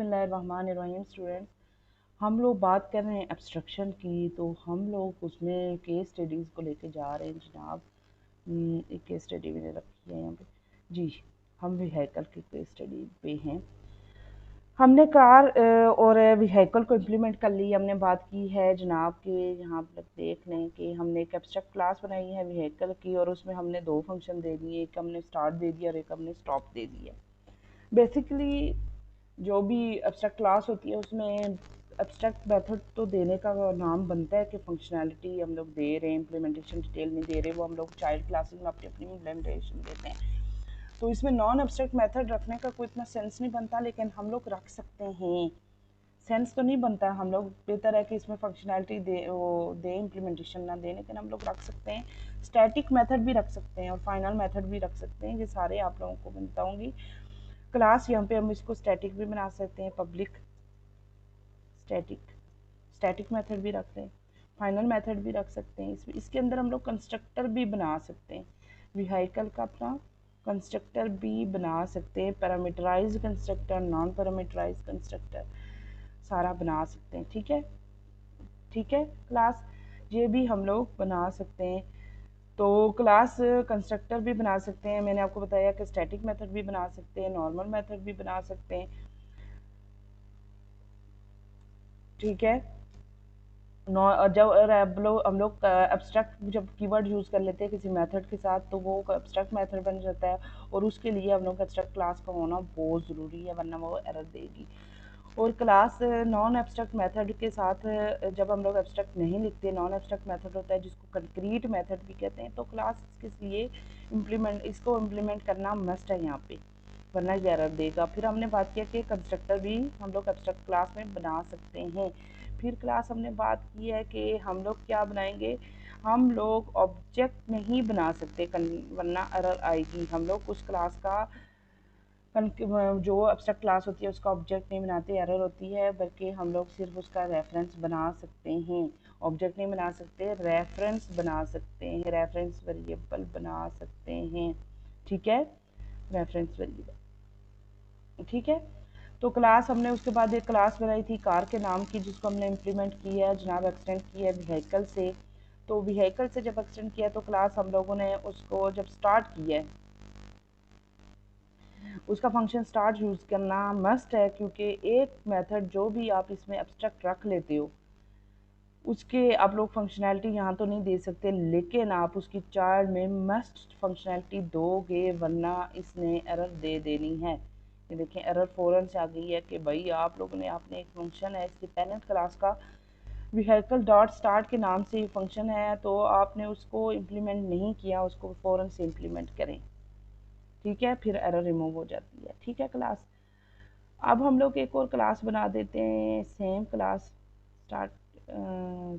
बिस्मिल्लाहिर्रहमानिर्रहीम स्टूडेंट, हम लोग बात कर रहे हैं एब्स्ट्रक्शन की। तो हम लोग उसमें केस स्टडीज़ को लेके जा रहे हैं जनाब। एक केस स्टडी मैंने रखी है यहाँ पे जी। हम व्हीकल की केस स्टडी पे हैं। हमने कार और व्हीकल को इम्प्लीमेंट कर ली। हमने बात की है जनाब के यहाँ पर देख लें कि हमने एक एब्स्ट्रैक्ट क्लास बनाई है व्हीकल की, और उसमें हमने दो फंक्शन दे दिए, एक हमने स्टार्ट दे दिया और एक हमने स्टॉप दे दिया। बेसिकली जो भी एब्स्ट्रैक्ट क्लास होती है उसमें एब्स्ट्रैक्ट मेथड तो देने का नाम बनता है कि फंक्शनैलिटी हम लोग दे रहे हैं, इम्प्लीमेंटेशन डिटेल नहीं दे रहे, वो हम लोग चाइल्ड क्लासेस में अपनी अपनी इम्प्लीमेंटेशन देते हैं। तो इसमें नॉन एब्स्ट्रैक्ट मेथड रखने का कोई इतना सेंस नहीं बनता, लेकिन हम लोग रख सकते हैं। सेंस तो नहीं बनता, हम लोग बेहतर है कि इसमें फंक्शनैलिटी दे इम्प्लीमेंटेशन ना दे, लेकिन हम लोग रख सकते हैं। स्टैटिक मेथड भी रख सकते हैं और फाइनल मेथड भी रख सकते हैं। ये सारे आप लोगों को मैं बताऊँगी। क्लास यहाँ पे हम इसको स्टैटिक भी बना सकते हैं, पब्लिक स्टैटिक मेथड भी रख लें, फाइनल मेथड भी रख सकते हैं। इसके अंदर हम लोग कंस्ट्रक्टर भी बना सकते हैं, व्हीकल का अपना कंस्ट्रक्टर भी बना सकते हैं, parameterise constructor, non parameterise constructor सारा बना सकते हैं। ठीक है क्लास, ये भी हम लोग बना सकते हैं। तो क्लास कंस्ट्रक्टर भी बना सकते हैं। मैंने आपको बताया कि स्टैटिक मेथड भी बना सकते हैं, नॉर्मल मेथड भी बना सकते हैं। ठीक है। जब हम लोग एब्स्ट्रैक्ट जब कीवर्ड यूज़ कर लेते हैं किसी मेथड के साथ, तो वो एब्स्ट्रैक्ट मेथड बन जाता है, और उसके लिए हम लोग एब्स्ट्रैक्ट क्लास का होना बहुत ज़रूरी है, वरना वो एरर देगी। और क्लास नॉन एब्स्ट्रैक्ट मेथड के साथ जब हम लोग एब्स्ट्रैक्ट नहीं लिखते, नॉन एब्स्ट्रैक्ट मेथड होता है जिसको कंक्रीट मेथड भी कहते हैं, तो क्लास के लिए इसको इम्प्लीमेंट करना मस्ट है यहाँ पे, वरना ये एरर देगा। फिर हमने बात किया कि कंस्ट्रक्टर भी हम लोग एब्स्ट्रैक्ट क्लास में बना सकते हैं। फिर क्लास हमने बात की है कि हम लोग क्या बनाएंगे, हम लोग ऑब्जेक्ट नहीं बना सकते, वरना एरर आएगी। हम लोग उस क्लास का जो एब्स्ट्रैक्ट क्लास होती है उसका ऑब्जेक्ट नहीं बनाते, एरर होती है, बल्कि हम लोग सिर्फ उसका रेफरेंस बना सकते हैं। ऑब्जेक्ट नहीं बना सकते, रेफरेंस बना सकते हैं, रेफरेंस वेरिएबल बना सकते हैं। ठीक है, रेफरेंस वेरिएबल। ठीक है। तो क्लास हमने उसके बाद एक क्लास बनाई थी कार के नाम की, जिसको हमने इम्प्लीमेंट किया है जनाब, एक्सटेंड किया है व्हीकल से। तो व्हीकल से जब एक्सटेंड किया तो क्लास हम लोगों ने उसको जब स्टार्ट किया है, उसका फंक्शन स्टार्ट यूज़ करना मस्ट है, क्योंकि एक मेथड जो भी आप इसमें एब्स्ट्रैक्ट रख लेते हो उसके आप लोग फंक्शनैलिटी यहाँ तो नहीं दे सकते, लेकिन आप उसकी चाइल्ड में मस्ट फंक्शनैलिटी दोगे, वरना इसने एरर दे देनी है। ये देखें, एरर फ़ौरन से आ गई है कि भाई आप लोगों ने, आपने एक फंक्शन है इसकी पेरेंट क्लास का व्हीकल डॉट स्टार्ट के नाम से फंक्शन है, तो आपने उसको इम्प्लीमेंट नहीं किया, उसको फ़ौरन से इम्प्लीमेंट करें। ठीक है, फिर एरर रिमूव हो जाती है। ठीक है क्लास। अब हम लोग एक और क्लास बना देते हैं, सेम क्लास स्टार्ट।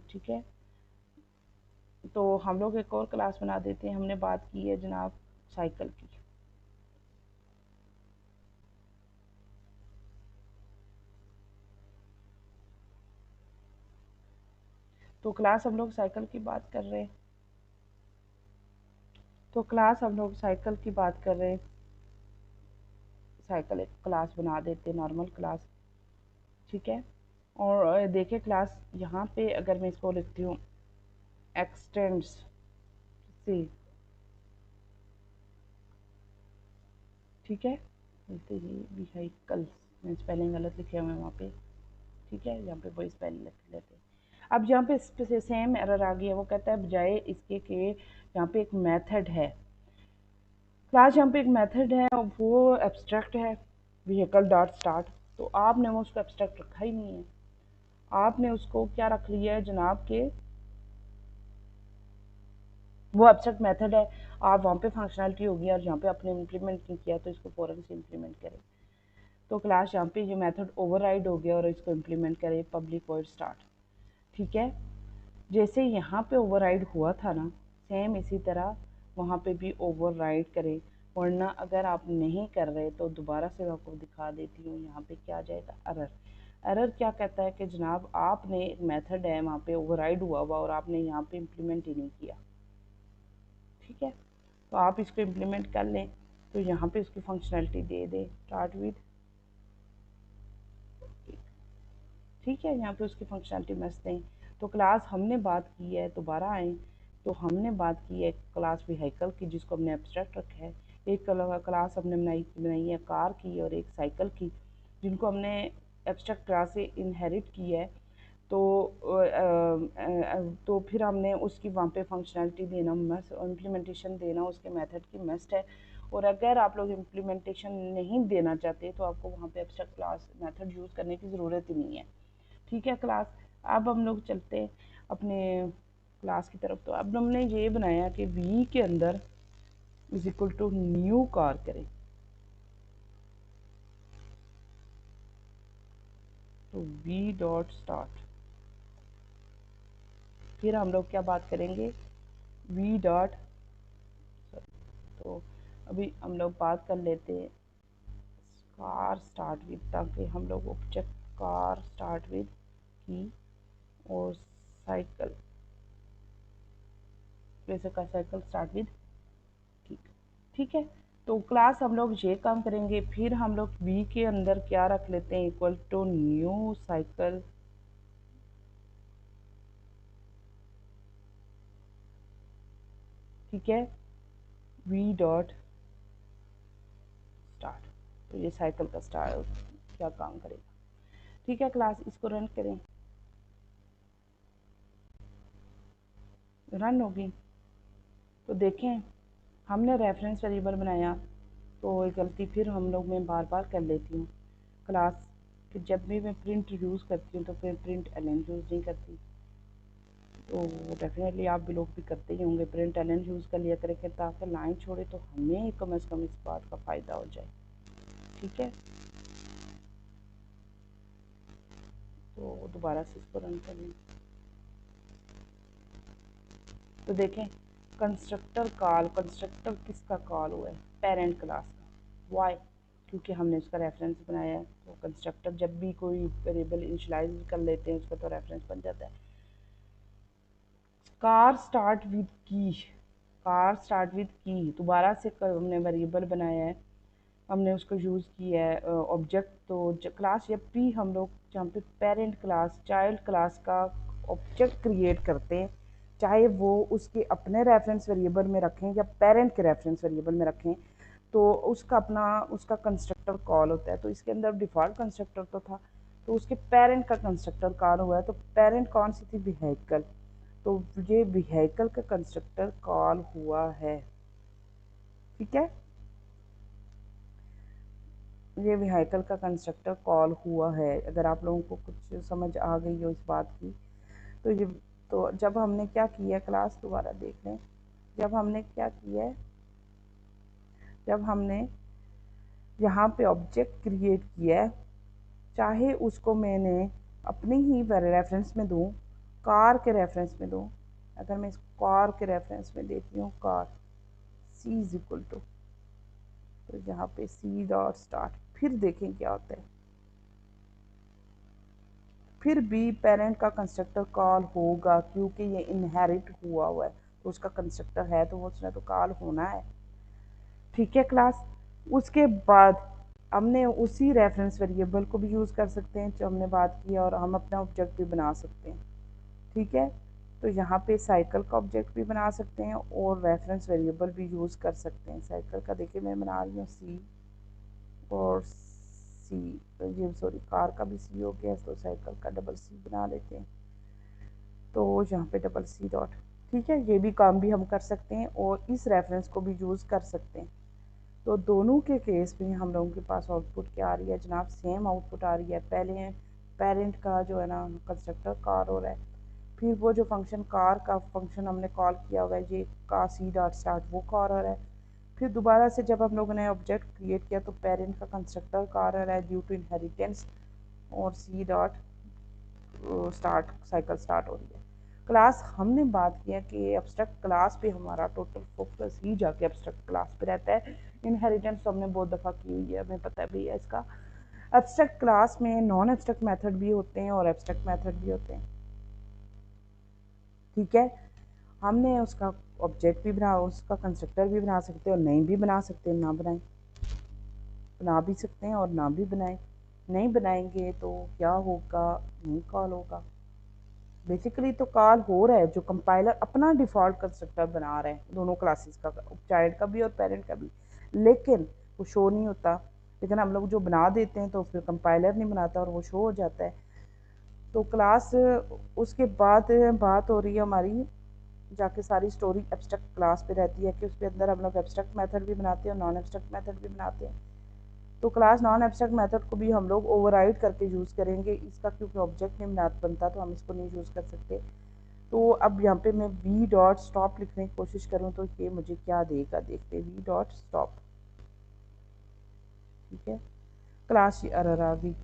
ठीक है, तो हम लोग एक और क्लास बना देते हैं। हमने बात की है जनाब साइकिल की। तो क्लास हम लोग साइकिल की बात कर रहे हैं, तो क्लास हम लोग साइकिल की बात कर रहे हैं। साइकिल एक क्लास बना देते हैं, नॉर्मल क्लास। ठीक है। और देखिए क्लास यहाँ पे अगर मैं इसको लिखती हूँ एक्सटेंड्स सी, ठीक है, बोलते ही व्हीकल, मैं स्पेलिंग गलत लिखे हुए हैं वहाँ पे। ठीक है, यहाँ पे वही स्पेलिंग लिख लेते हैं। अब यहाँ पे सेम एरर आ गया, वो कहता है बजाय इसके कि यहाँ पे एक मेथड है, क्लास यहाँ पे एक मेथड है, वो एब्स्ट्रैक्ट है व्हीकल डॉट स्टार्ट, तो आपने वो उसको एब्स्ट्रैक्ट रखा ही नहीं है। आपने उसको क्या रख लिया है जनाब के, वो एब्स्ट्रैक्ट मेथड है, आप वहाँ पे फंक्शनैलिटी होगी और यहाँ पे आपने इम्प्लीमेंट नहीं किया, तो इसको फ़ौरन से इम्प्लीमेंट करें। तो क्लास यहाँ पे ये मेथड ओवरराइड हो गया और इसको इम्प्लीमेंट करें पब्लिक वॉइड स्टार्ट। ठीक है, जैसे यहाँ पे ओवरराइड हुआ था ना, सेम इसी तरह वहाँ पे भी ओवरराइड करें, वरना अगर आप नहीं कर रहे तो दोबारा से मैं आपको दिखा देती हूँ। यहाँ पे क्या आ जाएगा, एरर। एरर क्या कहता है कि जनाब आपने एक मेथड है वहाँ पे ओवरराइड हुआ हुआ और आपने यहाँ पे इम्प्लीमेंट ही नहीं किया। ठीक है, तो आप इसको इम्प्लीमेंट कर लें, तो यहाँ पे इसकी फंक्शनैलिटी दे दें, स्टार्ट विद ठीक है, यहाँ पे उसकी फंक्शनलिटी मस्त है। तो क्लास हमने बात की है, दोबारा आए तो हमने बात की है क्लास व्हीकल की, जिसको हमने एब्स्ट्रैक्ट रखा है। एक क्लास हमने बनाई है कार की और एक साइकिल की, जिनको हमने एब्स्ट्रैक्ट क्लास से इनहेरिट की है। तो तो फिर हमने उसकी वहाँ पे फंक्शनैलिटी देना मस्ट, इम्प्लीमेंटेशन देना उसके मेथड की मस्ट है। और अगर आप लोग इम्प्लीमेंटेशन नहीं देना चाहते तो आपको वहाँ पे एब्स्ट्रैक्ट क्लास मेथड यूज़ करने की ज़रूरत ही नहीं है। ठीक है क्लास, अब हम लोग चलते हैं अपने क्लास की तरफ। तो अब हमने ये बनाया कि वी के अंदर is equal to new car करें। तो वी डॉट स्टार्ट, फिर हम लोग क्या बात करेंगे, वी डॉट, तो अभी हम लोग बात कर लेते हैं कार स्टार्ट विद, ताकि हम लोग ऑब्जेक्ट कार स्टार्ट विद की और साइकिल, जैसे का साइकिल स्टार्ट विद की। ठीक है, तो क्लास हम लोग ये काम करेंगे। फिर हम लोग वी के अंदर क्या रख लेते हैं, इक्वल टू न्यू साइकिल, ठीक है, वी डॉट स्टार्ट। तो ये साइकिल का स्टार्ट क्या काम करेगा। ठीक है क्लास, इसको रन करें, रन होगी। तो देखें, हमने रेफरेंस वेरिएबल बनाया, तो एक गलती फिर हम लोग मैं बार बार कर लेती हूँ क्लास, कि जब भी मैं प्रिंट यूज़ करती हूँ तो फिर प्रिंट एलन यूज़ नहीं करती। तो डेफिनेटली आप भी लोग भी करते ही होंगे, प्रिंट एलन यूज़ कर लिया करें ताकि लाइन छोड़े तो हमें कम से कम इस बात का फ़ायदा हो जाए। ठीक है, तो दोबारा से इसको रन कर लें। तो देखें, कंस्ट्रक्टर कॉल, कंस्ट्रक्टर किसका कॉल हुआ है, पेरेंट क्लास का। वाई, क्योंकि हमने उसका रेफरेंस बनाया है। तो कंस्ट्रक्टर जब भी कोई वेरिएबल इनिशियलाइज कर लेते हैं उसका तो रेफरेंस बन जाता है। कार स्टार्ट विद की, कार स्टार्ट विद की दोबारा से हमने वेरिएबल बनाया है, हमने उसको यूज़ किया है ऑब्जेक्ट। तो क्लास जब भी हम लोग जहाँ पे पेरेंट क्लास चाइल्ड क्लास का ऑब्जेक्ट क्रिएट करते हैं, चाहे वो उसके अपने रेफरेंस वेरिएबल में रखें या पेरेंट के रेफरेंस वेरिएबल में रखें, तो उसका अपना उसका कंस्ट्रक्टर कॉल होता है। तो इसके अंदर डिफ़ॉल्ट कंस्ट्रक्टर तो था, तो उसके पेरेंट का कंस्ट्रक्टर कॉल हुआ है। तो पेरेंट कौन सी थी, व्हीकल, तो ये व्हीकल का कंस्ट्रक्टर कॉल हुआ है। ठीक है, ये व्हीकल का कंस्ट्रक्टर कॉल हुआ है। अगर आप लोगों को कुछ समझ आ गई हो इस बात की, तो ये, तो जब हमने क्या किया क्लास, दोबारा देख लें, जब हमने क्या किया है, जब हमने यहाँ पे ऑब्जेक्ट क्रिएट किया है, चाहे उसको मैंने अपने ही रेफरेंस में दूँ, कार के रेफरेंस में दूँ। अगर मैं इस कार के रेफरेंस में देती हूँ car, c is equal to, तो यहाँ पे सी डॉट स्टार्ट, फिर देखें क्या होता है। फिर भी पेरेंट का कंस्ट्रक्टर कॉल होगा, क्योंकि ये इनहेरिट हुआ है, तो उसका कंस्ट्रक्टर है तो वो उसने तो कॉल होना है। ठीक है क्लास, उसके बाद हमने उसी रेफरेंस वेरिएबल को भी यूज़ कर सकते हैं जो हमने बात की, और हम अपना ऑब्जेक्ट भी बना सकते हैं। ठीक है, तो यहाँ पे साइकिल का ऑब्जेक्ट भी बना सकते हैं और रेफरेंस वेरिएबल भी यूज़ कर सकते हैं। साइकिल का देखिए मैं बना रही हूँ सी, और सी, ये सॉरी कार का भी सी हो गया, तो साइकिल का डबल सी बना लेते हैं। तो यहाँ पे डबल सी डॉट, ठीक है, ये भी काम भी हम कर सकते हैं और इस रेफरेंस को भी यूज़ कर सकते हैं। तो दोनों के केस में हम लोगों के पास आउटपुट क्या आ रही है जनाब, सेम आउटपुट आ रही है। पहले पेरेंट का जो है ना कंस्ट्रक्टर कार हो रहा है, फिर वो जो फंक्शन कार का फंक्शन हमने कॉल किया हुआ है ये का सी डॉट स्टार्ट, वो कार हो रहा है। फिर दोबारा से जब हम लोगों ने ऑब्जेक्ट क्रिएट किया तो पेरेंट का कंस्ट्रक्टर कार हो रहा है ड्यू टू इनहेरिटेंस, और c dot start, cycle start हो रही है। क्लास हमने बात किया कि एब्स्ट्रैक्ट क्लास पे हमारा टोटल फोकस ही जाके एब्स्ट्रैक्ट क्लास पे रहता है। इनहेरिटेंस तो हमने बहुत दफ़ा की हुई है, हमें पता भी है इसका। एब्स्ट्रैक्ट क्लास में नॉन एब्स्ट्रैक्ट मेथड भी होते हैं और एब्स्ट्रैक्ट मेथड भी होते हैं। ठीक है, हमने उसका ऑब्जेक्ट भी बना, उसका कंस्ट्रक्टर भी बना सकते हैं और नहीं भी बना सकते हैं, ना बनाएं, बना भी सकते हैं और ना भी बनाएं। नहीं बनाएंगे तो क्या होगा, नहीं कॉल होगा। बेसिकली तो कॉल हो रहा है, जो कंपाइलर अपना डिफ़ॉल्ट कंस्ट्रक्टर बना रहे हैं दोनों क्लासेस का, चाइल्ड का भी और पेरेंट का भी, लेकिन वो शो नहीं होता। लेकिन हम लोग जो बना देते हैं तो फिर कंपाइलर नहीं बनाता और वो शो हो जाता है। तो क्लास उसके बाद बात हो रही है हमारी, जाके सारी स्टोरी एब्स्ट्रैक्ट क्लास पे रहती है कि उसके अंदर हम लोग एब्स्ट्रैक्ट मेथड भी बनाते हैं और नॉन एब्स्ट्रैक्ट मेथड भी बनाते हैं। तो क्लास नॉन एब्स्ट्रैक्ट मेथड को भी हम लोग ओवरराइड करके यूज़ करेंगे इसका, क्योंकि ऑब्जेक्ट नहीं बनता तो हम इसको नहीं यूज़ कर सकते। तो अब यहाँ पे मैं वी डॉट स्टॉप लिखने की कोशिश करूँ तो ये मुझे क्या देगा, देखते हैं। वी डॉट स्टॉप, ठीक है। क्लास एरर आ गई।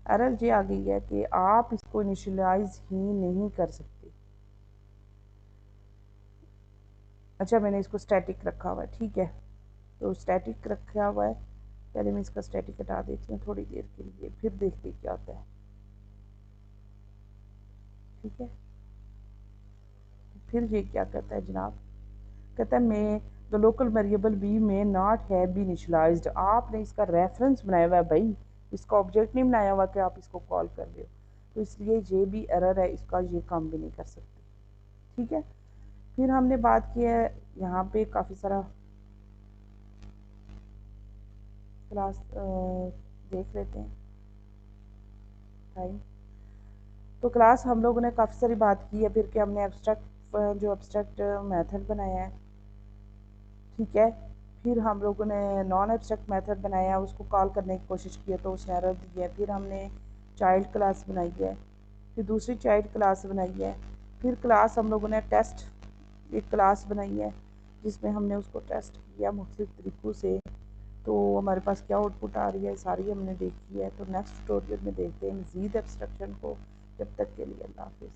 एरर ये आ गई है कि आप इसको इनिशियलाइज ही नहीं कर सकते। अच्छा, मैंने इसको स्टैटिक रखा हुआ है, ठीक है। तो स्टैटिक रखा हुआ है, पहले मैं इसका स्टैटिक हटा देती हूँ थोड़ी देर के लिए, फिर देखते क्या होता है, ठीक है। फिर ये क्या कहता है जनाब, कहता है मैं द लोकल वेरिएबल बी में नॉट है बी इनिशलाइज्ड। आपने इसका रेफरेंस बनाया हुआ है भाई, इसका ऑब्जेक्ट नहीं बनाया हुआ कि आप इसको कॉल कर रहे हो, तो इसलिए ये भी एरर है, इसका ये काम भी नहीं कर सकते, ठीक है। फिर हमने बात की है यहाँ पे काफ़ी सारा, क्लास देख लेते हैं टाइम। तो क्लास हम लोगों ने काफ़ी सारी बात की है, फिर कि हमने एब्स्ट्रैक्ट जो एब्स्ट्रैक्ट मेथड बनाया है, ठीक है। फिर हम लोगों ने नॉन एब्स्ट्रैक्ट मेथड बनाया, उसको कॉल करने की कोशिश की है तो उसने एरर दी है। फिर हमने चाइल्ड क्लास बनाई है, फिर दूसरी चाइल्ड क्लास बनाई है। फिर क्लास हम लोगों ने टेस्ट एक क्लास बनाई है, जिसमें हमने उसको टेस्ट किया मुख्तलिफ तरीक़ों से। तो हमारे पास क्या आउटपुट आ रही है सारी हमने देखी है। तो नेक्स्ट ट्यूटोरियल में देखते हैं मज़ीद एब्स्ट्रक्शन को। जब तक के लिए अल्लाह हाफिज़।